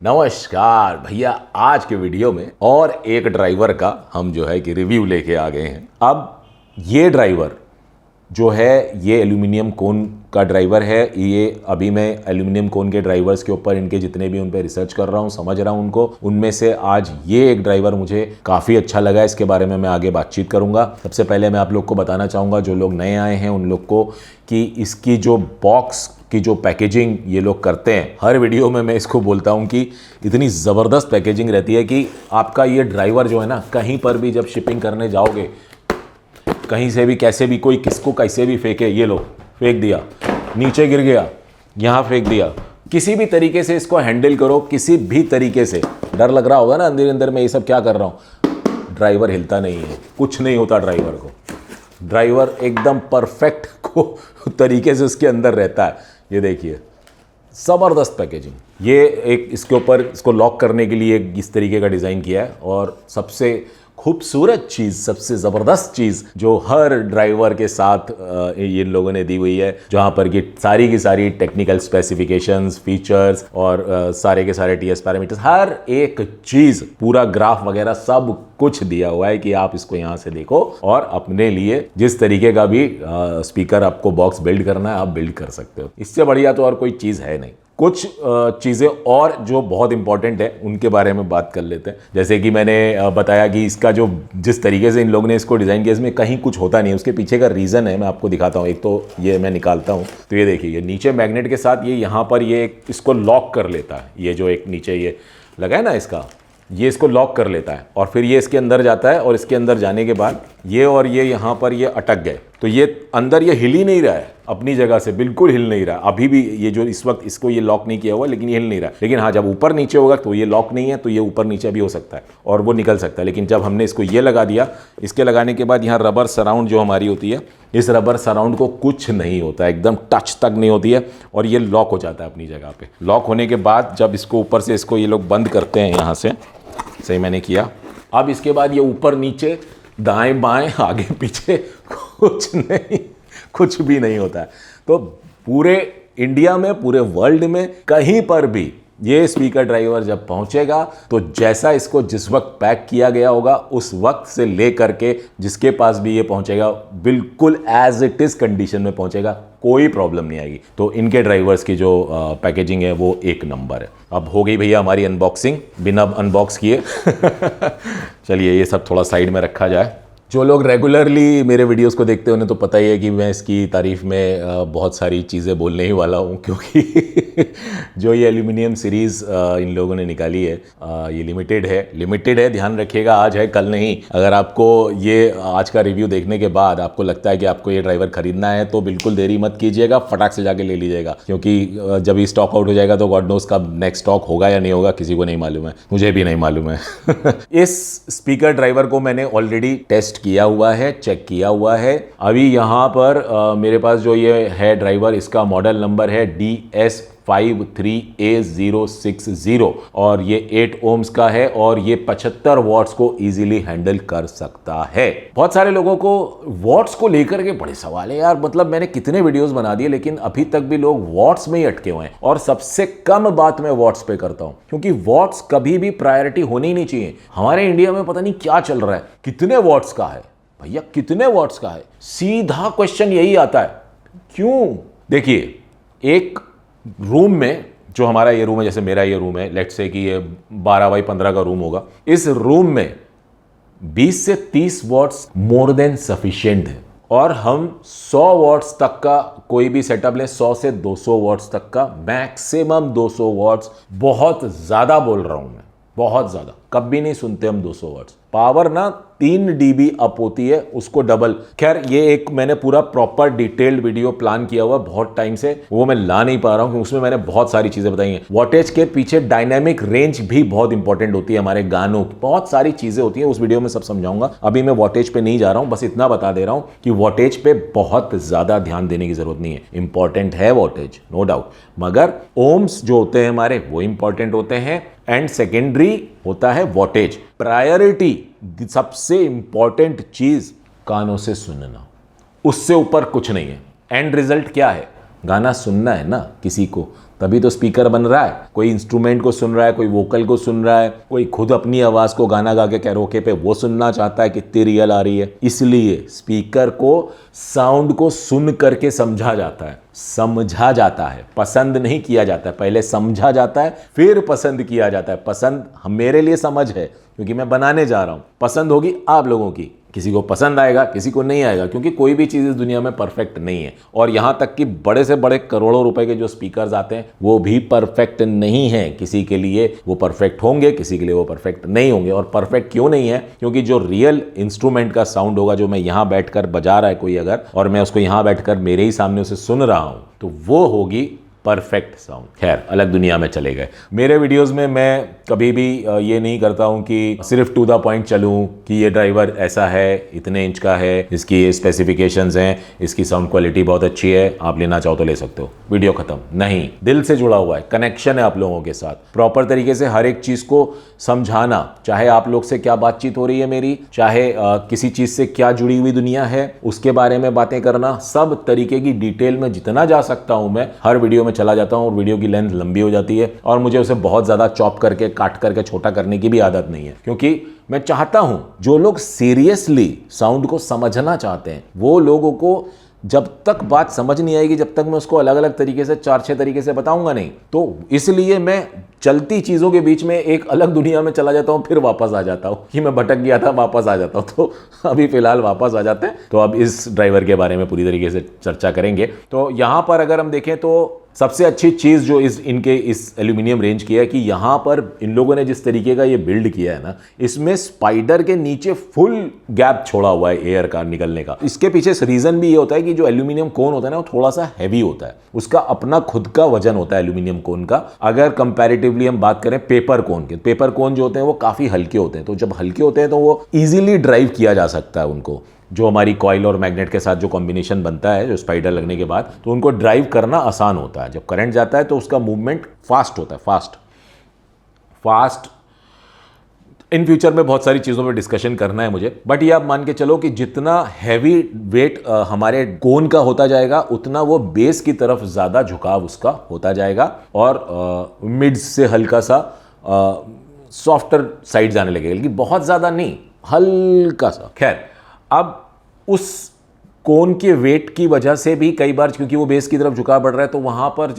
नमस्कार भैया, आज के वीडियो में और एक ड्राइवर का हम जो है कि रिव्यू लेके आ गए हैं। अब ये ड्राइवर जो है ये एल्यूमिनियम कोन का ड्राइवर है। ये अभी मैं एल्यूमिनियम कोन के ड्राइवर्स के ऊपर इनके जितने भी उन पे रिसर्च कर रहा हूँ, समझ रहा हूँ उनको, उनमें से आज ये एक ड्राइवर मुझे काफ़ी अच्छा लगा। इसके बारे में मैं आगे बातचीत करूँगा। सबसे पहले मैं आप लोग को बताना चाहूँगा, जो लोग नए आए हैं उन लोग को, कि इसकी जो बॉक्स की जो पैकेजिंग ये लोग करते हैं, हर वीडियो में मैं इसको बोलता हूँ कि इतनी ज़बरदस्त पैकेजिंग रहती है कि आपका ये ड्राइवर जो है ना, कहीं पर भी जब शिपिंग करने जाओगे, कहीं से भी कैसे भी कोई किसको कैसे भी फेंके, ये लो फेंक दिया, नीचे गिर गया, यहाँ फेंक दिया, किसी भी तरीके से इसको हैंडल करो, किसी भी तरीके से। डर लग रहा होगा ना अंदर अंदर में ये सब क्या कर रहा हूँ, ड्राइवर हिलता नहीं है, कुछ नहीं होता ड्राइवर को। ड्राइवर एकदम परफेक्ट को तरीके से उसके अंदर रहता है। ये देखिए ज़बरदस्त पैकेजिंग। ये एक इसके ऊपर इसको लॉक करने के लिए इस तरीके का डिज़ाइन किया है। और सबसे खूबसूरत चीज़, सबसे ज़बरदस्त चीज़ जो हर ड्राइवर के साथ ये लोगों ने दी हुई है, जहाँ पर कि सारी की सारी टेक्निकल स्पेसिफिकेशंस, फीचर्स और सारे के सारे टीएस पैरामीटर्स, हर एक चीज़, पूरा ग्राफ वगैरह सब कुछ दिया हुआ है कि आप इसको यहाँ से देखो और अपने लिए जिस तरीके का भी स्पीकर आपको बॉक्स बिल्ड करना है आप बिल्ड कर सकते हो। इससे बढ़िया तो और कोई चीज़ है नहीं। कुछ चीज़ें और जो बहुत इंपॉर्टेंट है उनके बारे में बात कर लेते हैं। जैसे कि मैंने बताया कि इसका जो जिस तरीके से इन लोगों ने इसको डिज़ाइन किया, इसमें कहीं कुछ होता नहीं है। उसके पीछे का रीज़न है, मैं आपको दिखाता हूँ। एक तो ये मैं निकालता हूँ, तो ये देखिए, ये नीचे मैग्नेट के साथ ये यहाँ पर ये इसको लॉक कर लेता है। ये जो एक नीचे ये लगा है ना इसका, ये इसको लॉक कर लेता है और फिर ये इसके अंदर जाता है। और इसके अंदर जाने के बाद ये और ये यहाँ पर ये अटक गए, तो ये अंदर ये हिल ही नहीं रहा है अपनी जगह से, बिल्कुल हिल नहीं रहा। अभी भी ये जो इस वक्त इसको ये लॉक नहीं किया हुआ, लेकिन ये हिल नहीं रहा। लेकिन हाँ, जब ऊपर नीचे होगा तो ये लॉक नहीं है, तो ये ऊपर नीचे भी हो सकता है और वो निकल सकता है। लेकिन जब हमने इसको ये लगा दिया, इसके लगाने के बाद यहाँ रबर सराउंड जो हमारी होती है, इस रबर सराउंड को कुछ नहीं होता, एकदम टच तक नहीं होती है और ये लॉक हो जाता है अपनी जगह पे। लॉक होने के बाद जब इसको ऊपर से इसको ये लोग बंद करते हैं यहाँ से, सही मैंने किया। अब इसके बाद ये ऊपर नीचे दाएं बाएं आगे पीछे कुछ नहीं, कुछ भी नहीं होता है। तो पूरे इंडिया में, पूरे वर्ल्ड में कहीं पर भी ये स्पीकर ड्राइवर जब पहुंचेगा तो जैसा इसको जिस वक्त पैक किया गया होगा उस वक्त से ले करके जिसके पास भी ये पहुंचेगा, बिल्कुल एज इट इज कंडीशन में पहुंचेगा, कोई प्रॉब्लम नहीं आएगी। तो इनके ड्राइवर्स की जो पैकेजिंग है वो एक नंबर है। अब हो गई भैया हमारी अनबॉक्सिंग, बिना अनबॉक्स किए। चलिए ये सब थोड़ा साइड में रखा जाए। जो लोग रेगुलरली मेरे वीडियोस को देखते हैं उन्हें तो पता ही है कि मैं इसकी तारीफ़ में बहुत सारी चीज़ें बोलने ही वाला हूँ, क्योंकि जो ये एल्यूमिनियम सीरीज़ इन लोगों ने निकाली है, ये लिमिटेड है, ध्यान रखिएगा, आज है कल नहीं। अगर आपको ये आज का रिव्यू देखने के बाद आपको लगता है कि आपको ये ड्राइवर खरीदना है तो बिल्कुल देरी मत कीजिएगा, फटाक से जाके ले लीजिएगा, क्योंकि जब ये स्टॉक आउट हो जाएगा तो गॉड नोज़ कब नेक्स्ट स्टॉक होगा या नहीं होगा, किसी को नहीं मालूम है, मुझे भी नहीं मालूम है। इस स्पीकर ड्राइवर को मैंने ऑलरेडी टेस्ट किया हुआ है, चेक किया हुआ है। अभी यहाँ पर मेरे पास जो ये है ड्राइवर, इसका मॉडल नंबर है DS53A060 और ये 8 ओम्स का है और ये 75 वॉट्स को इजीली हैंडल कर सकता है। बहुत सारे लोगों को वॉट्स को लेकर के बड़े सवाल है यार, मतलब मैंने कितने वीडियोस बना दिए लेकिन अभी तक भी लोग वॉट्स में ही अटके हुए हैं। और सबसे कम बात मैं वॉट्स पे करता हूं, क्योंकि वॉट्स कभी भी प्रायोरिटी होनी ही नहीं चाहिए। हमारे इंडिया में पता नहीं क्या चल रहा है, कितने वॉट्स का है भैया, कितने वॉट्स का है? सीधा क्वेश्चन यही आता है, क्यों? देखिए, एक रूम में, जो हमारा ये रूम है, जैसे मेरा ये रूम है, लेट्स से कि ये 12 बाई 15 का रूम होगा, इस रूम में 20 से 30 वॉट्स मोर देन सफिशिएंट है। और हम 100 वॉट्स तक का कोई भी सेटअप लें, 100 से 200 वॉट्स तक का, मैक्सिमम 200 वॉट्स, बहुत ज़्यादा बोल रहा हूं मैं, बहुत ज़्यादा, कभी नहीं सुनते हम 200 वॉट्स। पावर ना 3 dB अप होती है, उसको डबल। खैर ये एक मैंने पूरा प्रॉपर डिटेल्ड वीडियो प्लान किया हुआ बहुत टाइम से, वो मैं ला नहीं पा रहा हूं क्योंकि उसमें मैंने बहुत सारी चीजें बताई हैं। वॉटेज के पीछे डायनेमिक रेंज भी बहुत इंपॉर्टेंट होती है हमारे गानों की, बहुत सारी चीजें होती हैं, उस वीडियो में सब समझाऊंगा। अभी मैं वॉटेज पे नहीं जा रहा हूं, बस इतना बता दे रहा हूं कि वॉटेज पे बहुत ज्यादा ध्यान देने की जरूरत नहीं है। इंपॉर्टेंट है वॉटेज, नो डाउट, मगर ओम्स जो होते हैं हमारे वो इंपॉर्टेंट होते हैं एंड सेकेंडरी होता है वॉटेज। प्रायोरिटी, सबसे इंपॉर्टेंट चीज कानों से सुनना, उससे ऊपर कुछ नहीं है। एंड रिजल्ट क्या है? गाना सुनना है ना किसी को, तभी तो स्पीकर बन रहा है। कोई इंस्ट्रूमेंट को सुन रहा है, कोई वोकल को सुन रहा है, कोई खुद अपनी आवाज को गाना गा के कैरोके पे वो सुनना चाहता है कितनी रियल आ रही है। इसलिए स्पीकर को साउंड को सुन करके समझा जाता है, समझा जाता है, पसंद नहीं किया जाता है। पहले समझा जाता है फिर पसंद किया जाता है। पसंद मेरे लिए समझ है क्योंकि मैं बनाने जा रहा हूं, पसंद होगी आप लोगों की, किसी को पसंद आएगा किसी को नहीं आएगा, क्योंकि कोई भी चीज़ इस दुनिया में परफेक्ट नहीं है। और यहां तक कि बड़े से बड़े करोड़ों रुपए के जो स्पीकर्स आते हैं वो भी परफेक्ट नहीं है। किसी के लिए वो परफेक्ट होंगे, किसी के लिए वो परफेक्ट नहीं होंगे। और परफेक्ट क्यों नहीं है? क्योंकि जो रियल इंस्ट्रूमेंट का साउंड होगा, जो मैं यहां बैठकर बजा रहा है कोई अगर, और मैं उसको यहां बैठकर मेरे ही सामने उसे सुन रहा हूं, तो वो होगी परफेक्ट साउंड। खैर, अलग दुनिया में चले गए। मेरे वीडियोस में मैं कभी भी ये नहीं करता हूं कि सिर्फ टू द पॉइंट चलूं कि ये ड्राइवर ऐसा है, इतने इंच का है, इसकी ये स्पेसिफिकेशंस हैं, इसकी साउंड क्वालिटी बहुत अच्छी है, आप लेना चाहो तो ले सकते हो, वीडियो खत्म। नहीं, दिल से जुड़ा हुआ है, कनेक्शन है आप लोगों के साथ। प्रॉपर तरीके से हर एक चीज को समझाना, चाहे आप लोग से क्या बातचीत हो रही है मेरी, चाहे किसी चीज से क्या जुड़ी हुई दुनिया है उसके बारे में बातें करना, सब तरीके की डिटेल में जितना जा सकता हूं मैं हर वीडियो में चला जाता हूं। और वीडियो की लेंथ लंबी हो जाती है और मुझे उसे बहुत ज्यादा चॉप करके, काट करके छोटा करने की भी आदत नहीं है, क्योंकि मैं चाहता हूं जो लोग सीरियसली साउंड को समझना चाहते हैं वो लोगों को जब तक बात समझ नहीं आएगी, जब तक मैं उसको अलग अलग तरीके से 4-6 तरीके से बताऊंगा नहीं। तो इसलिए मैं चलती चीजों के बीच में एक अलग दुनिया में चला जाता हूं, फिर वापस आ जाता हूं कि मैं भटक गया था, वापस आ जाता हूं। तो अभी फिलहाल वापस आ जाते हैं। तो अब इस ड्राइवर के बारे में पूरी तरीके से चर्चा करेंगे। तो यहां पर अगर हम देखें तो सबसे अच्छी चीज जो इनके इस एल्यूमिनियम रेंज की है कि यहां पर इन लोगों ने जिस तरीके का ये बिल्ड किया है ना, इसमें स्पाइडर के नीचे फुल गैप छोड़ा हुआ है एयर का निकलने का। इसके पीछे रीजन भी ये होता है कि जो एल्यूमिनियम कोन होता है ना, वो थोड़ा सा हैवी होता है, उसका अपना खुद का वजन होता है एल्यूमिनियम कोन का। अगर कंपैरेटिवली हम बात करें पेपर कोन के, पेपर कोन जो होते हैं वो काफी हल्के होते हैं। तो जब हल्के होते हैं तो वो इजीली ड्राइव किया जा सकता है उनको, जो हमारी कॉइल और मैग्नेट के साथ जो कॉम्बिनेशन बनता है, जो स्पाइडर लगने के बाद, तो उनको ड्राइव करना आसान होता है। जब करंट जाता है तो उसका मूवमेंट फास्ट होता है, फास्ट। इन फ्यूचर में बहुत सारी चीज़ों में डिस्कशन करना है मुझे, बट ये आप मान के चलो कि जितना हैवी वेट हमारे कोन का होता जाएगा उतना वो बेस की तरफ ज़्यादा झुकाव उसका होता जाएगा और मिड्स से हल्का सा सॉफ्टर साइड जाने लगेगा, लेकिन बहुत ज़्यादा नहीं, हल्का सा। खैर, अब उस कोन के वेट की वजह से भी कई बार, क्योंकि वो बेस की तरफ झुकाव बढ़ रहा है, तो वहां पर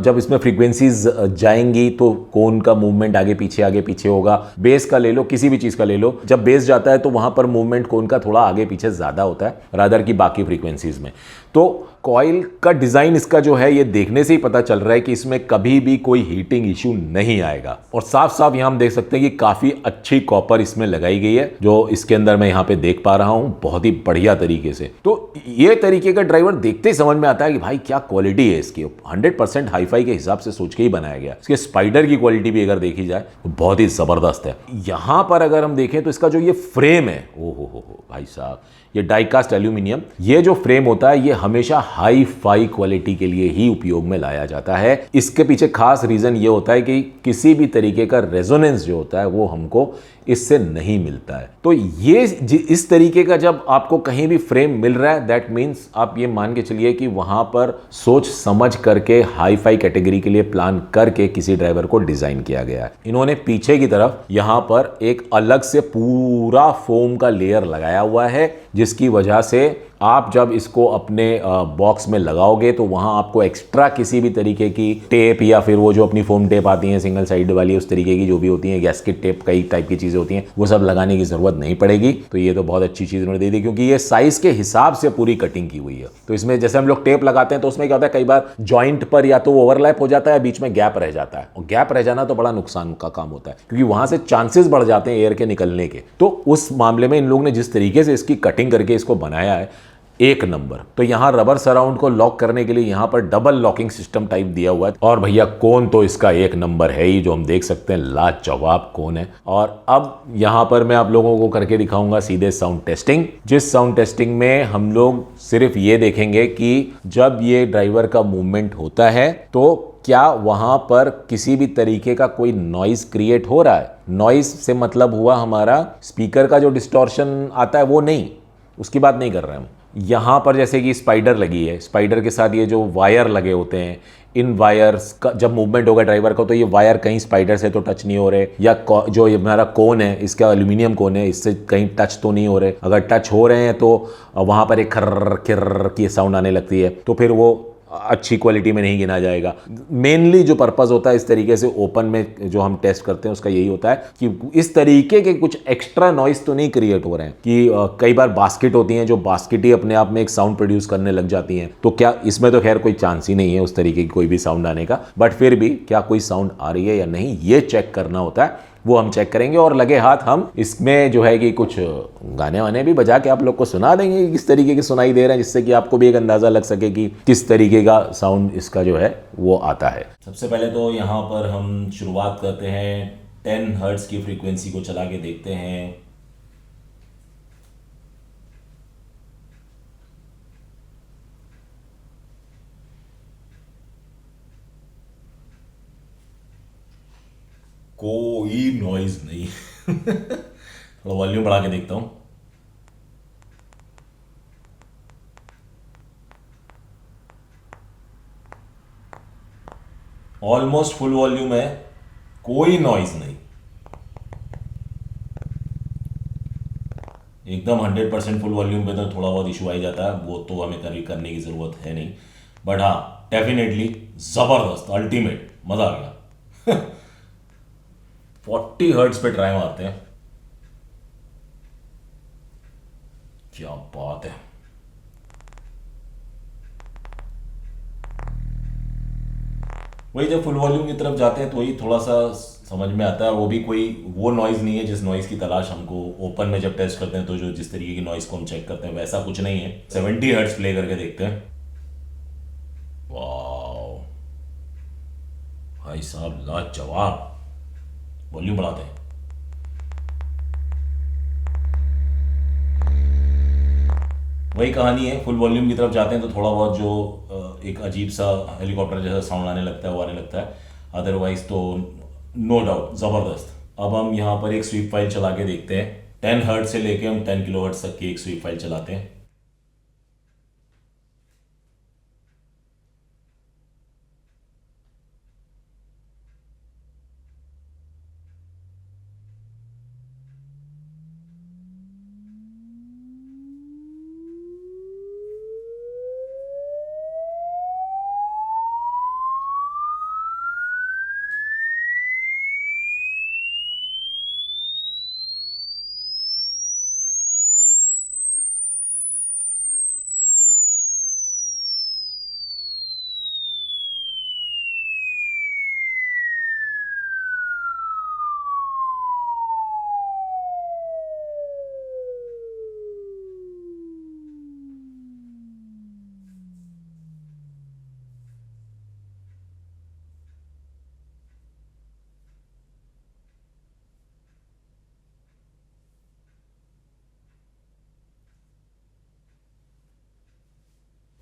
जब इसमें फ्रीक्वेंसीज जाएंगी तो कोन का मूवमेंट आगे पीछे होगा। बेस का ले लो, किसी भी चीज का ले लो, जब बेस जाता है तो वहां पर मूवमेंट कोन का थोड़ा आगे पीछे ज्यादा होता है रादर की बाकी फ्रीक्वेंसीज में। तो कॉइल का डिजाइन इसका जो है, ये देखने से ही पता चल रहा है कि इसमें कभी भी कोई हीटिंग इश्यू नहीं आएगा। और साफ साफ यहां हम देख सकते हैं कि काफी अच्छी कॉपर इसमें लगाई गई है, जो इसके अंदर मैं यहां पे देख पा रहा हूं बहुत ही बढ़िया तरीके से। तो ये तरीके का ड्राइवर देखते ही समझ में आता है कि भाई क्या क्वालिटी है इसकी। 100% हाईफाई के हिसाब से सोच के ही बनाया गया। इसके स्पाइडर की क्वालिटी भी अगर देखी जाए तो बहुत ही जबरदस्त है। यहां पर अगर हम देखें तो इसका जो ये फ्रेम है, ओ हो भाई साहब, ये डाइकास्ट एल्यूमिनियम, ये जो फ्रेम होता है ये हमेशा हाई फाई क्वालिटी के लिए ही उपयोग में लाया जाता है। इसके पीछे खास रीजन ये होता है कि किसी भी तरीके का रेजोनेंस जो होता है वो हमको इससे नहीं मिलता है। तो ये इस तरीके का जब आपको कहीं भी फ्रेम मिल रहा है, दैट मीन्स आप ये मान के चलिए कि वहां पर सोच समझ करके हाई फाई कैटेगरी के लिए प्लान करके किसी ड्राइवर को डिजाइन किया गया है। इन्होंने पीछे की तरफ यहां पर एक अलग से पूरा फोम का लेयर लगाया हुआ है, जिसकी वजह से आप जब इसको अपने बॉक्स में लगाओगे तो वहां आपको एक्स्ट्रा किसी भी तरीके की टेप या फिर वो जो अपनी फोम टेप आती है सिंगल साइड वाली, उस तरीके की जो भी होती है, गैस्केट टेप, कई टाइप की चीजें होती हैं, वो सब लगाने की जरूरत नहीं पड़ेगी। तो ये तो बहुत अच्छी चीज उन्होंने दे दी, क्योंकि ये साइज के हिसाब से पूरी कटिंग की हुई है। तो इसमें जैसे हम लोग टेप लगाते हैं तो उसमें क्या होता है, कई बार जॉइंट पर या तो ओवरलैप हो जाता है, बीच में गैप रह जाता है, और गैप रह जाना तो बड़ा नुकसान का काम होता है, क्योंकि वहां से चांसेस बढ़ जाते हैं एयर के निकलने के। तो उस मामले में इन लोगों ने जिस तरीके से इसकी कटिंग करके इसको बनाया है, एक नंबर। तो यहां रबर सराउंड को लॉक करने के लिए यहां पर डबल लॉकिंग सिस्टम टाइप दिया हुआ है। और भैया कोन तो इसका एक नंबर है ही, जो हम देख सकते हैं लाजवाब कोन है। और अब यहां पर मैं आप लोगों को करके दिखाऊंगा सीधे साउंड टेस्टिंग, जिस साउंड टेस्टिंग में हम लोग सिर्फ ये देखेंगे कि जब ये ड्राइवर का मूवमेंट होता है तो क्या वहां पर किसी भी तरीके का कोई नॉइज क्रिएट हो रहा है। नॉइज से मतलब हुआ हमारा स्पीकर का जो डिस्टॉर्शन आता है वो नहीं, उसकी बात नहीं कर रहे हैं हम। यहाँ पर जैसे कि स्पाइडर लगी है, स्पाइडर के साथ ये जो वायर लगे होते हैं, इन वायर्स का जब मूवमेंट होगा ड्राइवर का तो ये वायर कहीं स्पाइडर से तो टच नहीं हो रहे, या जो ये हमारा कोन है, इसका एल्यूमिनियम कोन है, इससे कहीं टच तो नहीं हो रहे। अगर टच हो रहे हैं तो वहाँ पर एक खर्र किर्र की साउंड आने लगती है, तो फिर वो अच्छी क्वालिटी में नहीं गिना जाएगा। मेनली जो पर्पस होता है इस तरीके से ओपन में जो हम टेस्ट करते हैं उसका यही होता है कि इस तरीके के कुछ एक्स्ट्रा नॉइस तो नहीं क्रिएट हो रहे हैं कि कई बार बास्केट होती हैं जो बास्केट ही अपने आप में एक साउंड प्रोड्यूस करने लग जाती हैं, तो क्या इसमें तो खैर कोई चांस ही नहीं है उस तरीके की कोई भी साउंड आने का, बट फिर भी क्या कोई साउंड आ रही है या नहीं ये चेक करना होता है, वो हम चेक करेंगे। और लगे हाथ हम इसमें जो है कि कुछ गाने वाने भी बजा के आप लोग को सुना देंगे कि किस तरीके के सुनाई दे रहे हैं, जिससे कि आपको भी एक अंदाज़ा लग सके कि किस तरीके का साउंड इसका जो है वो आता है। सबसे पहले तो यहाँ पर हम शुरुआत करते हैं 10 हर्ट्ज की फ्रीक्वेंसी को चला के देखते हैं। कोई नॉइज नहीं थोड़ा वॉल्यूम बढ़ा के देखता हूं। ऑलमोस्ट फुल वॉल्यूम है, कोई नॉइज नहीं, एकदम 100% फुल वॉल्यूम पे तो थोड़ा बहुत इशू आ ही जाता है, वो तो हमें कभी करने की ज़रूरत है नहीं, बट हाँ डेफिनेटली ज़बरदस्त अल्टीमेट मज़ा आ गया 40 हर्ट्ज पे ट्राई मारते हैं, क्या बात है। वही जब फुल वॉल्यूम की तरफ जाते हैं तो वही थोड़ा सा समझ में आता है, वो भी कोई वो नॉइज़ नहीं है जिस नॉइज़ की तलाश हमको ओपन में जब टेस्ट करते हैं तो जो जिस तरीके की नॉइज़ को हम चेक करते हैं वैसा कुछ नहीं है। 70 हर्ट्ज प्ले करके देखते हैं। वाह भाई साहब लाजवाब, वॉल्यूम बढ़ाते हैं। वही कहानी है, फुल वॉल्यूम की तरफ जाते हैं तो थोड़ा बहुत जो एक अजीब सा हेलीकॉप्टर जैसा साउंड आने लगता है वो आने लगता है, अदरवाइज तो नो डाउट ज़बरदस्त। अब हम यहाँ पर एक स्वीप फाइल चला के देखते हैं, 10 हर्ट्ज से लेके हम 10 किलो हर्ट्ज तक की एक स्वीप फाइल चलाते हैं।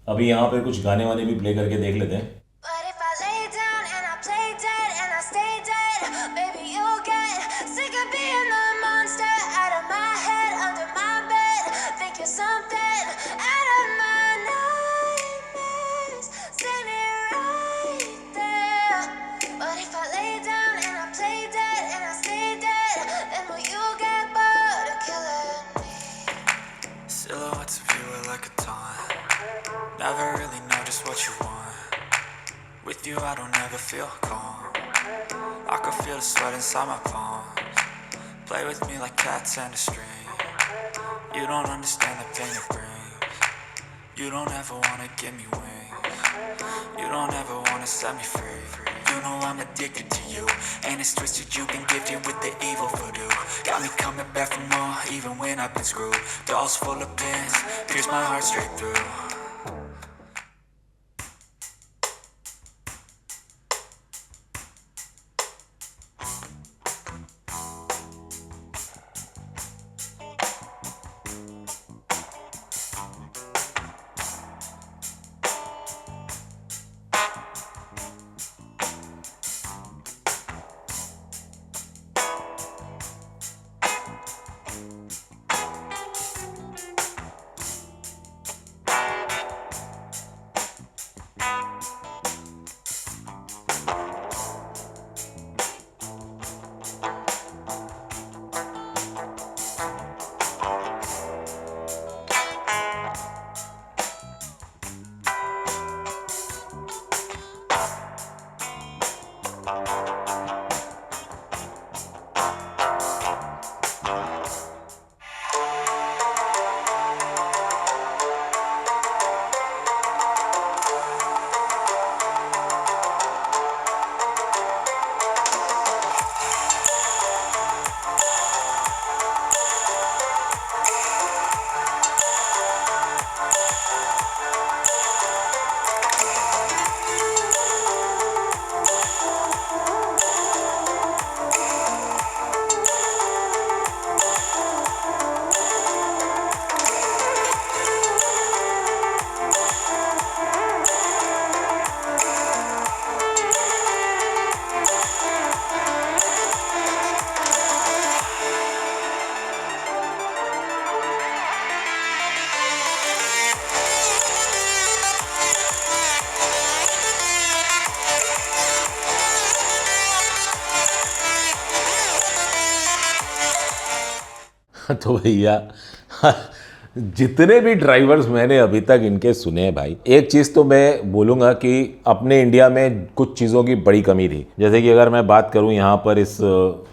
अभी यहाँ पे कुछ गाने वाने भी प्ले करके देख लेते हैं। But if I lay down and I play dead and I stay dead, baby, you'll get sick of being the monster out of my head, under my bed. Think you're something out of my nightmares. Stay me right there. But if I lay down and I play dead and I stay dead, then will you get bored of killing me? Silhouettes of you are like a taunt. Never really know just what you want. With you I don't ever feel calm. I can feel the sweat inside my palms. Play with me like cats and a string. You don't understand the pain it brings. You don't ever wanna give me wings. You don't ever wanna set me free. You know I'm addicted to you, and it's twisted you've been gifted with the evil voodoo. Got me coming back for more, even when I've been screwed. Dolls full of pins, pierce my heart straight through. तो भैया जितने भी drivers मैंने अभी तक इनके सुने हैं भाई, एक चीज़ तो मैं बोलूँगा कि अपने इंडिया में कुछ चीज़ों की बड़ी कमी थी। जैसे कि अगर मैं बात करूँ यहाँ पर इस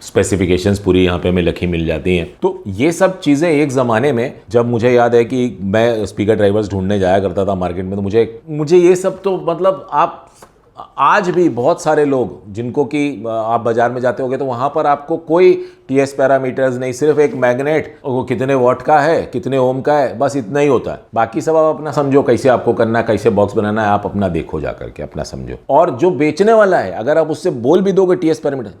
स्पेसिफिकेशंस पूरी यहाँ पे हमें लिखी मिल जाती हैं, तो ये सब चीज़ें एक ज़माने में, जब मुझे याद है कि मैं स्पीकर ड्राइवर्स ढूंढने जाया करता था मार्केट में, तो मुझे ये सब तो मतलब आप आज भी बहुत सारे लोग जिनको कि आप बाजार में जाते होगे तो वहाँ पर आपको कोई टीएस पैरामीटर्स नहीं, सिर्फ एक मैग्नेट, वो कितने वॉट का है, कितने ओम का है, बस इतना ही होता है। बाकी सब आप अपना समझो कैसे आपको करना है, कैसे बॉक्स बनाना है, आप अपना देखो जा करके, अपना समझो। और जो बेचने वाला है, अगर आप उससे बोल भी दोगे टीएस पैरामीटर,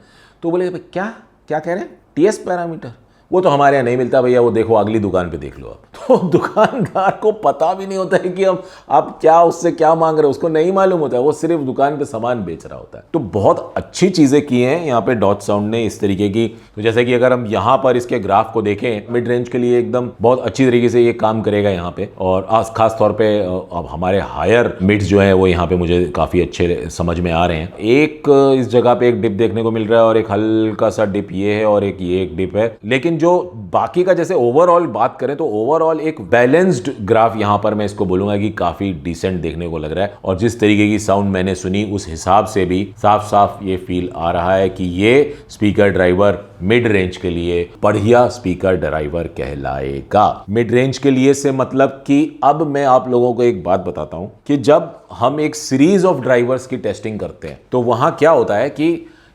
तो बोले भाई क्या क्या कह रहे हैं, टीएस पैरामीटर वो तो हमारे यहाँ नहीं मिलता भैया, वो देखो अगली दुकान पे देख लो आप। तो दुकानदार को पता भी नहीं होता है कि आप क्या उससे क्या मांग रहे हो, उसको नहीं मालूम होता है, वो सिर्फ दुकान पे सामान बेच रहा होता है। तो बहुत अच्छी चीज़ें की हैं यहाँ पे डॉट साउंड ने इस तरीके की। तो जैसे कि अगर हम यहाँ पर इसके ग्राफ को देखें, मिड रेंज के लिए एकदम बहुत अच्छी तरीके से ये काम करेगा यहाँ पे। और खास तौर पे अब हमारे हायर मिड्स जो है वो यहाँ पे मुझे काफ़ी अच्छे समझ में आ रहे हैं। एक इस जगह पे एक डिप देखने को मिल रहा है और एक हल्का सा डिप ये है और ये एक डिप है, लेकिन जो बाकी का जैसे ओवरऑल बात करें तो ओवरऑल एक बैलेंस्ड ग्राफ यहां पर मैं इसको बोलूंगा कि काफी डिसेंट देखने को लग रहा है। और जिस तरीके की साउंड मैंने सुनी उस हिसाब से भी साफ साफ ये फील आ रहा है कि ये स्पीकर ड्राइवर मिड रेंज के लिए बढ़िया स्पीकर ड्राइवर कहलाएगा। मिड रेंज के लिए से मतलब कि अब मैं आप लोगों को एक बात बताता हूं कि जब हम एक सीरीज ऑफ ड्राइवर्स की टेस्टिंग करते हैं तो वहां क्या होता है कि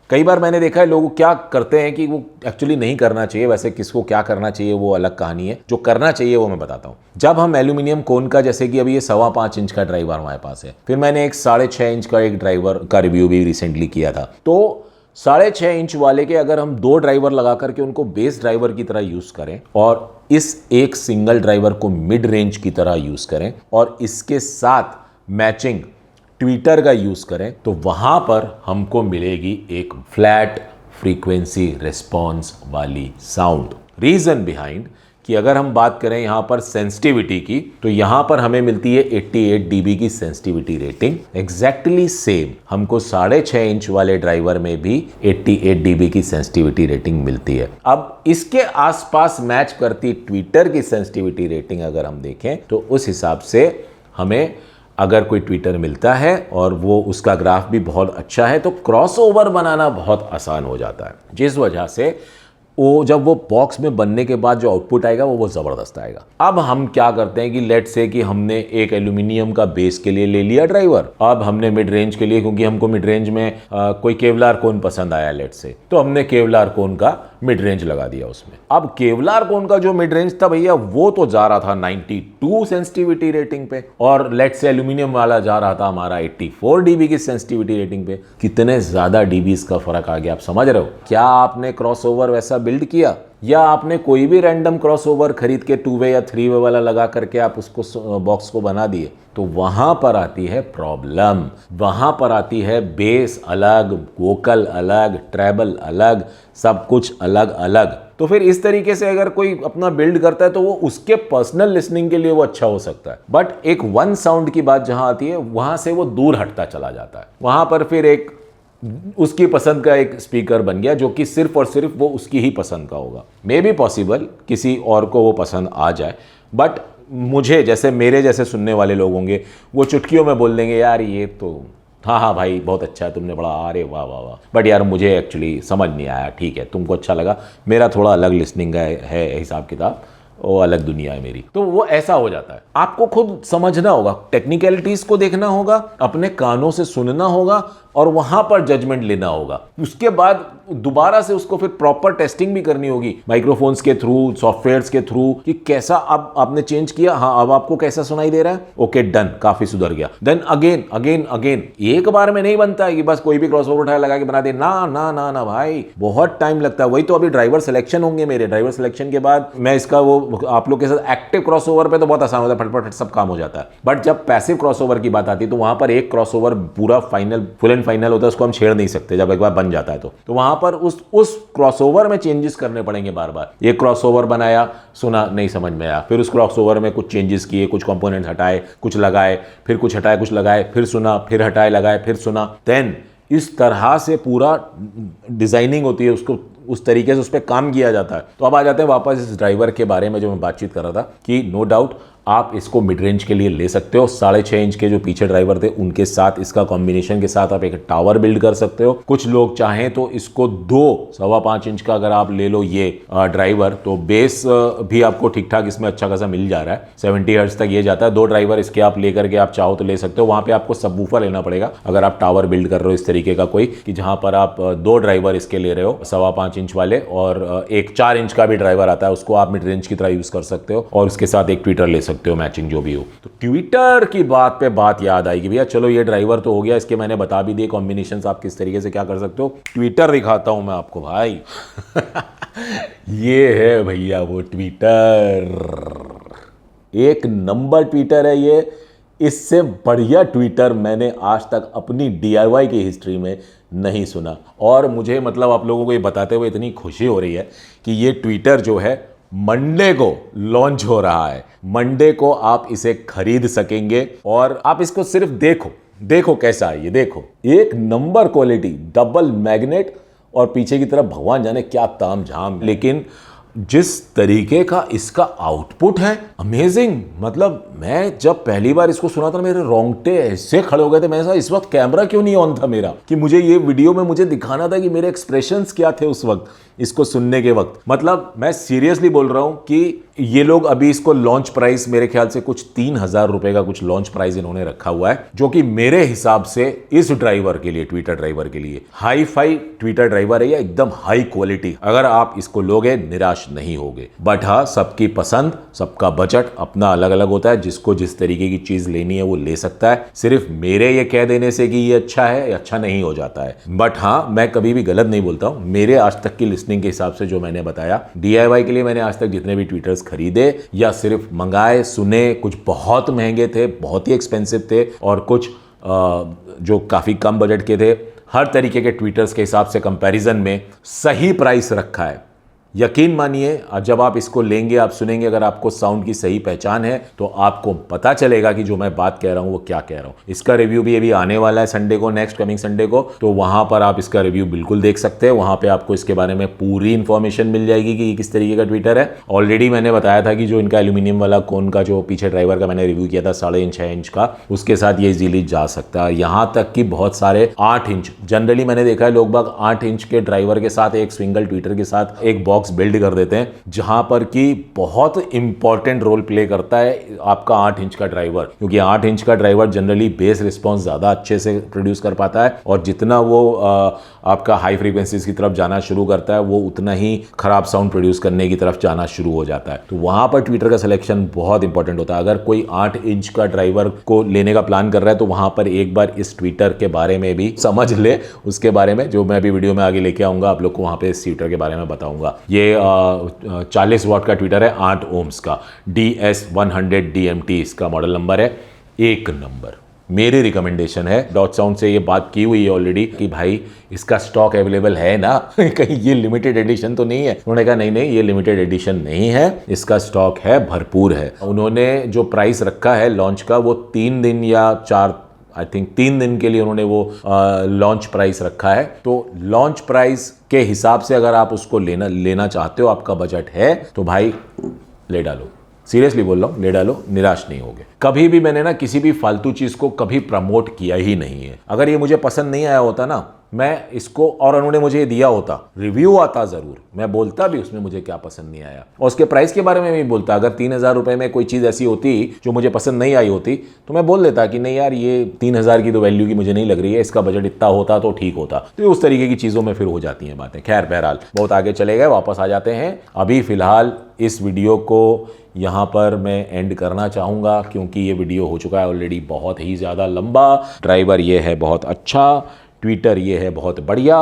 कई बार मैंने देखा है लोग क्या करते हैं कि वो एक्चुअली नहीं करना चाहिए, वैसे किसको क्या करना चाहिए वो अलग कहानी है, जो करना चाहिए वो मैं बताता हूँ। जब हम एल्यूमिनियम कोन का, जैसे कि अभी ये 5.25 इंच का ड्राइवर हमारे पास है, फिर मैंने एक 6.5 इंच का एक ड्राइवर का रिव्यू भी रिसेंटली किया था, तो 6.5 इंच वाले के अगर हम 2 ड्राइवर लगा करके उनको बेस ड्राइवर की तरह यूज करें और इस एक सिंगल ड्राइवर को मिड रेंज की तरह यूज करें और इसके साथ मैचिंग ट्विटर का यूज करें, तो वहां पर हमको मिलेगी एक फ्लैट फ्रीक्वेंसी रिस्पॉन्स वाली साउंड। रीजन बिहाइंड कि अगर हम बात करें यहां पर सेंसिटिविटी की, तो यहां पर हमें मिलती है 88 dB की सेंसिटिविटी रेटिंग। एग्जैक्टली सेम हमको 6.5 इंच वाले ड्राइवर में भी 88 dB की सेंसिटिविटी रेटिंग मिलती है। अब इसके आसपास मैच करती ट्विटर की सेंसिटिविटी रेटिंग अगर हम देखें तो उस हिसाब से हमें अगर कोई ट्विटर मिलता है और वो उसका ग्राफ भी बहुत अच्छा है तो क्रॉसओवर बनाना बहुत आसान हो जाता है, जिस वजह से वो जब वो बॉक्स में बनने के बाद जो आउटपुट आएगा वो ज़बरदस्त आएगा। अब हम क्या करते हैं कि लेट से कि हमने एक एल्यूमिनियम का बेस के लिए ले लिया ड्राइवर, अब हमने मिड रेंज के लिए, क्योंकि हमको मिड रेंज में कोई केवलार कोन पसंद आया लेट से, तो हमने केवलार कोन का मिड रेंज लगा दिया उसमें। अब केवलार कोन का जो मिड रेंज था भैया वो तो जा रहा था 92 सेंसिटिविटी रेटिंग पे और लेट से एल्यूमिनियम वाला जा रहा था हमारा 84 dB की सेंसिटिविटी रेटिंग पे। कितने ज्यादा डीबीज का फर्क आ गया, आप समझ रहे हो? क्या आपने क्रॉसओवर वैसा बिल्ड किया या आपने कोई भी रैंडम क्रॉसओवर खरीद के 2 वे या 3 वे वाला लगा करके आप उसको बॉक्स को बना दिए? तो वहां पर आती है प्रॉब्लम, वहां पर आती है बेस अलग, वोकल अलग, ट्रेबल अलग, सब कुछ अलग अलग। तो फिर इस तरीके से अगर कोई अपना बिल्ड करता है तो वो उसके पर्सनल लिसनिंग के लिए वो अच्छा हो सकता है, बट एक वन साउंड की बात जहां आती है वहां से वो दूर हटता चला जाता है। वहां पर फिर एक उसकी पसंद का एक स्पीकर बन गया जो कि सिर्फ और सिर्फ वो उसकी ही पसंद का होगा। मे बी पॉसिबल किसी और को वो पसंद आ जाए, बट मुझे जैसे मेरे जैसे सुनने वाले लोग होंगे वो चुटकियों में बोल देंगे यार ये तो हाँ हाँ भाई बहुत अच्छा है तुमने पढ़ा, अरे वाह वाह वाह, बट यार मुझे एक्चुअली समझ नहीं आया। ठीक है, तुमको अच्छा लगा, मेरा थोड़ा अलग लिसनिंग है हिसाब किताब, वो अलग दुनिया है मेरी। तो वो ऐसा हो जाता है। आपको खुद समझना होगा, टेक्निकलिटीज को देखना होगा, अपने कानों से सुनना होगा और वहां पर जजमेंट लेना होगा। उसके बाद दोबारा से उसको फिर प्रॉपर टेस्टिंग भी करनी होगी माइक्रोफोन्स के थ्रू, सॉफ्टवेयर्स के थ्रू, कि कैसा अब आपने चेंज किया, हाँ अब आपको कैसा सुनाई दे रहा है, ओके डन, काफी सुधर गया। देन अगेन अगेन अगेन, एक बार में नहीं बनता है कि बस कोई भी क्रॉसओवर उठाया लगा के बना दे, ना ना ना ना भाई, बहुत टाइम लगता है। वही तो अभी ड्राइवर सिलेक्शन होंगे मेरे, ड्राइवर सिलेक्शन के बाद मैं इसका वो आप लोग के साथ एक्टिव क्रॉसओवर पे तो बहुत आसान होता है, फटफट सब काम हो जाता है। बट जब पैसिव क्रॉसओवर की बात आती है तो वहां पर एक क्रॉसओवर पूरा फाइनल फुल एंड फाइनल होता है, उसको हम छेड़ नहीं सकते जब एक बार बन जाता है। तो वहां पर उस क्रॉसओवर में चेंजेस करने पड़ेंगे बार बार। एक क्रॉसओवर बनाया, सुना नहीं समझ में आया, फिर उस क्रॉसओवर में कुछ चेंजेस किए, कुछ कंपोनेंट्स हटाए, कुछ लगाए, फिर कुछ हटाए कुछ लगाए, फिर सुना, फिर हटाए लगाए, फिर सुना। देन इस तरह से पूरा डिजाइनिंग होती है, उसको उस तरीके से उस पर काम किया जाता है। तो अब आ जाते हैं वापस इस ड्राइवर के बारे में जो मैं बातचीत कर रहा था कि नो डाउट आप इसको मिड रेंज के लिए ले सकते हो। 6.5 इंच के जो पीछे ड्राइवर थे उनके साथ इसका कॉम्बिनेशन के साथ आप एक टावर बिल्ड कर सकते हो। कुछ लोग चाहें तो इसको 2.25 इंच का अगर आप ले लो ये ड्राइवर, तो बेस भी आपको ठीक ठाक इसमें अच्छा खासा मिल जा रहा है, 70 हर्ट्ज तक ये जाता है। 2 ड्राइवर इसके आप लेकर के आप चाहो तो ले सकते हो। वहां पे आपको सबवूफर लेना पड़ेगा अगर आप टावर बिल्ड कर रहे हो इस तरीके का कोई, कि जहां पर आप 2 ड्राइवर इसके ले रहे हो 5.25 इंच वाले, और एक 4 इंच का भी ड्राइवर आता है, उसको आप मिड रेंज की तरह यूज कर सकते हो और उसके साथ एक ट्विटर ले सकते हो, मैचिंग जो भी हो। तो ट्विटर की बात पे बात याद आएगी भैया। चलो ये ड्राइवर तो हो गया, इसके मैंने बता भी दिए कॉम्बिनेशन आप किस तरीके से क्या कर सकते हो। ट्विटर दिखाता हूं मैं आपको भाई। ये है भैया वो ट्विटर, एक नंबर ट्विटर है ये। इससे बढ़िया ट्विटर मैंने आज तक अपनी DIY की हिस्ट्री में नहीं सुना। और मुझे मतलब आप लोगों को ये बताते हुए इतनी खुशी हो रही है कि ये ट्विटर जो है मंडे को लॉन्च हो रहा है। मंडे को आप इसे खरीद सकेंगे और आप इसको सिर्फ देखो कैसा है ये, देखो एक नंबर क्वालिटी, डबल मैग्नेट, और पीछे की तरफ भगवान जाने क्या ताम झाम, लेकिन जिस तरीके का इसका आउटपुट है अमेजिंग। मतलब मैं जब पहली बार इसको सुना था मेरे रोंगटे ऐसे खड़े हो गए थे। मैं ऐसा इस वक्त कैमरा क्यों नहीं ऑन था मेरा, कि मुझे ये वीडियो में मुझे दिखाना था कि मेरे एक्सप्रेशंस क्या थे उस वक्त इसको सुनने के वक्त। मतलब मैं सीरियसली बोल रहा हूं कि ये लोग अभी इसको लॉन्च प्राइस मेरे ख्याल से कुछ 3,000 रुपए का कुछ लॉन्च प्राइस इन्होंने रखा हुआ है, जो कि मेरे हिसाब से इस ड्राइवर के लिए, ट्विटर ड्राइवर के लिए हाई फाई ट्विटर ड्राइवर है, या एकदम हाई क्वालिटी। अगर आप इसको लोगे निराश नहीं होगे। बट हाँ, सबकी पसंद, सबका बजट अपना अलग अलग होता है। जिसको जिस तरीके की चीज लेनी है वो ले सकता है। सिर्फ मेरे ये कह देने से कि ये अच्छा है या अच्छा नहीं हो जाता है। बट हाँ, मैं कभी भी गलत नहीं बोलता हूं। मेरे आज तक की लिस्निंग के हिसाब से जो मैंने बताया, DIY के लिए मैंने आज तक जितने भी ट्विटर्स खरीदे या सिर्फ मंगाए, सुने, कुछ बहुत महंगे थे, बहुत ही एक्सपेंसिव थे, और कुछ जो काफी कम बजट के थे, हर तरीके के ट्विटर्स के हिसाब से कंपैरिजन में सही प्राइस रखा है। यकीन मानिए, जब आप इसको लेंगे, आप सुनेंगे, अगर आपको साउंड की सही पहचान है तो आपको पता चलेगा कि जो मैं बात कह रहा हूं वो क्या कह रहा हूं। इसका रिव्यू भी अभी आने वाला है संडे को, नेक्स्ट कमिंग संडे को, तो वहां पर आप इसका रिव्यू बिल्कुल देख सकते हैं। वहां पे आपको इसके बारे में पूरी इंफॉर्मेशन मिल जाएगी कि ये किस तरीके का ट्विटर है। ऑलरेडी मैंने बताया था कि जो इनका एल्यूमिनियम वाला कोन का जो पीछे ड्राइवर का मैंने रिव्यू किया था 6.5 इंच का, उसके साथ ये इजीली जा सकता है। यहां तक कि बहुत सारे 8 इंच, जनरली मैंने देखा है लोग बाग 8 इंच के ड्राइवर के साथ एक सिंगल ट्विटर के साथ एक बॉक्स बिल्ड कर देते हैं, जहां पर कि बहुत इंपॉर्टेंट रोल प्ले करता है आपका 8 इंच का ड्राइवर, क्योंकि 8 इंच का ड्राइवर जनरली बेस रिस्पॉन्स ज्यादा अच्छे से प्रोड्यूस कर पाता है, और जितना वो आपका हाई फ्रीक्वेंसीज की तरफ जाना शुरू करता है वो उतना ही खराब साउंड प्रोड्यूस करने की तरफ जाना शुरू हो जाता है। तो वहां पर ट्विटर का सिलेक्शन बहुत इंपॉर्टेंट होता है। अगर कोई 8 इंच का ड्राइवर को लेने का प्लान कर रहा है तो वहां पर एक बार इस ट्विटर के बारे में भी समझ ले, उसके बारे में जो मैं भी वीडियो में आगे लेके आऊंगा आप लोग को, वहां पे इस ट्विटर के बारे में बताऊंगा। ये 40 वाट का ट्विटर है, 8 ओम्स का, DS100 DMT इसका मॉडल नंबर है। एक नंबर मेरी रिकमेंडेशन है। डॉट साउंड से ये बात की हुई है ऑलरेडी कि भाई इसका स्टॉक अवेलेबल है ना, कहीं ये लिमिटेड एडिशन तो नहीं है। उन्होंने कहा नहीं नहीं, ये लिमिटेड एडिशन नहीं है, इसका स्टॉक है, भरपूर है। उन्होंने जो प्राइस रखा है लॉन्च का वो 3 दिन या 3 दिन के लिए उन्होंने वो लॉन्च प्राइस रखा है। तो लॉन्च प्राइस के हिसाब से अगर आप उसको लेना चाहते हो, आपका बजट है, तो भाई ले डालो। सीरियसली बोल रहा हूं, ले डालो, निराश नहीं होगे। कभी भी मैंने ना किसी भी फालतू चीज को कभी प्रमोट किया ही नहीं है। अगर ये मुझे पसंद नहीं आया होता ना, मैं इसको, और उन्होंने मुझे ये दिया होता, रिव्यू आता जरूर, मैं बोलता भी उसमें मुझे क्या पसंद नहीं आया, और उसके प्राइस के बारे में भी बोलता। अगर 3,000 रुपए में कोई चीज ऐसी होती जो मुझे पसंद नहीं आई होती तो मैं बोल देता कि नहीं यार, ये 3,000 की तो वैल्यू की मुझे नहीं लग रही है, इसका बजट इतना होता तो ठीक होता। तो उस तरीके की चीजों में फिर हो जाती हैं बातें। खैर बहरहाल, बहुत आगे चले गए, वापस आ जाते हैं। अभी फिलहाल इस वीडियो को यहाँ पर मैं एंड करना चाहूँगा, क्योंकि ये वीडियो हो चुका है ऑलरेडी बहुत ही ज़्यादा लंबा। ड्राइवर ये है बहुत अच्छा, ट्विटर ये है बहुत बढ़िया।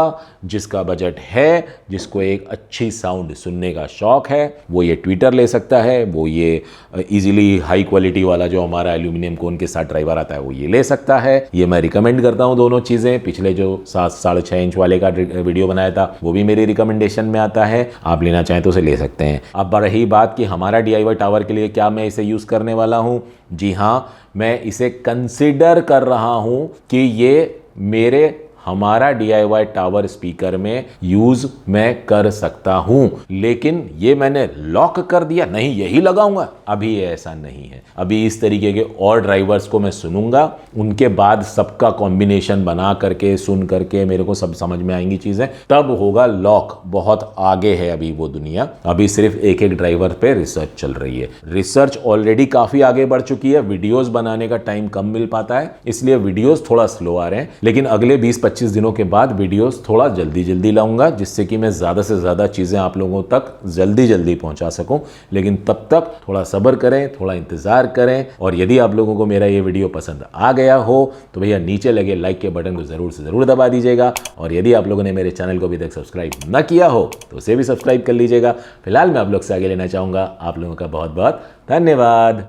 जिसका बजट है, जिसको एक अच्छी साउंड सुनने का शौक है, वो ये ट्विटर ले सकता है। वो ये इजीली हाई क्वालिटी वाला जो हमारा एल्यूमिनियम कोन के साथ ड्राइवर आता है वो ये ले सकता है। ये मैं रिकमेंड करता हूँ दोनों चीज़ें। पिछले जो 7.5 इंच वाले का वीडियो बनाया था वो भी मेरी रिकमेंडेशन में आता है। आप लेना चाहें तो उसे ले सकते हैं। अब रही बात कि हमारा DIY टावर के लिए क्या मैं इसे यूज़ करने वाला हूँ, जी हाँ, मैं इसे कंसिडर कर रहा हूँ कि ये मेरे हमारा DIY टावर स्पीकर में यूज मैं कर सकता हूं, लेकिन ये मैंने लॉक कर दिया, नहीं यही लगाऊंगा, अभी ऐसा नहीं है। अभी इस तरीके के और ड्राइवर्स को मैं सुनूंगा, उनके बाद सबका कॉम्बिनेशन बना करके सुन करके मेरे को सब समझ में आएंगी चीजें, तब होगा लॉक। बहुत आगे है अभी वो दुनिया, अभी सिर्फ एक एक ड्राइवर पे रिसर्च चल रही है। रिसर्च ऑलरेडी काफी आगे बढ़ चुकी है, वीडियोस बनाने का टाइम कम मिल पाता है, इसलिए वीडियोस थोड़ा स्लो आ रहे हैं, लेकिन अगले 20-25 दिनों के बाद वीडियोस थोड़ा जल्दी जल्दी लाऊंगा, जिससे कि मैं ज्यादा से ज्यादा चीजें आप लोगों तक जल्दी जल्दी पहुंचा सकूं। लेकिन तब तक थोड़ा सब्र करें, थोड़ा इंतजार करें, और यदि आप लोगों को मेरा ये वीडियो पसंद आ गया हो तो भैया नीचे लगे लाइक के बटन को जरूर से जरूर दबा दीजिएगा, और यदि आप लोगों ने मेरे चैनल को अभी तक सब्सक्राइब न किया हो तो उसे भी सब्सक्राइब कर लीजिएगा। फिलहाल मैं आप लोग से आगे लेना चाहूंगा। आप लोगों का बहुत बहुत धन्यवाद।